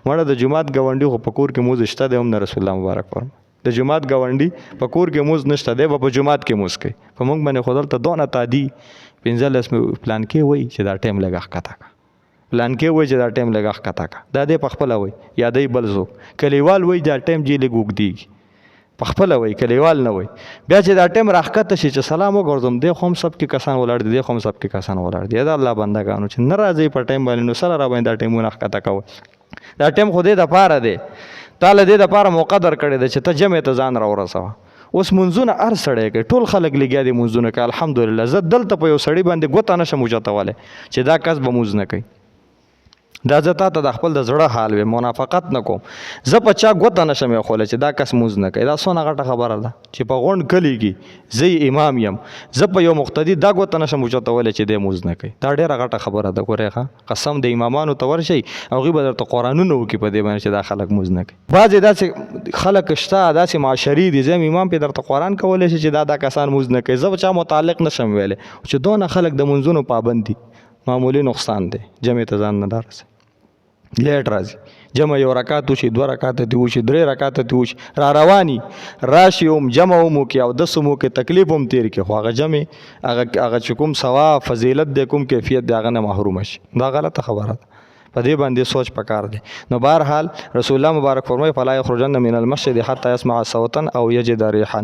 مړه د جماعت ګاونډي خو په کور کې موز شته دی هم نه رسول الله مبارک فرمایي د جماعت ګاونډي په کور کې موز نشته دی په جماعت کې موز کوي په موږ باندې خو دلته دونه تعدي 15 پلان کې وایي چې دا ټایم لږ ښکته کا پلان کې وایي چې دا ټایم لږ ښکته کا دا دی په خپله وایي یا دی بل څوک کلیوال وایي دا ټایم جې لږ اوږدېږي په خپله وایي کلیوال نه وایي بیا چې دا ټایم راښکته شي چې سلام وګرځم دی خو هم سب کې کسان ولاړ دي دی خو هم سب کې کسان ولاړ دي دا الله بندګانو چې نه راځئ په ټایم باندې نو سره را باندې دا ټایمونه ښکته کوئ دا ټایم خو دې دپاره دی تا له دې دپاره مقدر کړی دی چې ته جمع ته ځان راورسوه اوس منځونه هر سړی کوي ټول خلک لګیا دي منځونه کوي الحمدلله زه دلته په یو سړي باندې ګوته نشم اوچتولی چې دا کس به مونځ نه کوي دا زه تا ته د خپل د زړه حال ویم منافقت نه کوم زه په چا ګوته نشم ایښولی چې دا کس مونځ نه کوي دا څونه غټه خبره ده چې په غونډ کلي کې زه امام یم زه په یو مقتدي دا ګوته نشم اوچتولی چې دی مونځ نه کوي دا ډېره غټه خبره ده ګورئ ښه قسم د امامانو ته ورشئ هغوی به درته قرآنونه وکړي په دې باندې چې دا خلک مونځ نه کوي بعضې داسې خلک شته داسې معاشري دي زه امام پې درته قرآن کولی شي چې دا کسان مونځ نه کوي زه به چا متعلق نشم ویلی چې دونه خلک د منځونو پابند دي معمولی نقصان دی جمع ته ځان نه رسوي لیټ راځي جمع یو رکعت وشي 2 رکعته دې وشي 3 رکعته دې وشي را رواني راشي هم جمع هم وکړي او دس هم وکړي تکلیف هم تېر کړي خو هغه جمع هغه چې کوم ثواب فضیلت دی کوم کیفیت دی هغه نه محروم شي دا غلطه خبره ده په دې باندې سوچ پکار دی نو بهرحال رسول الله مبارک فرمایي فلا یخرجن من المسجد حتى يسمع صوتا او یجد ریحا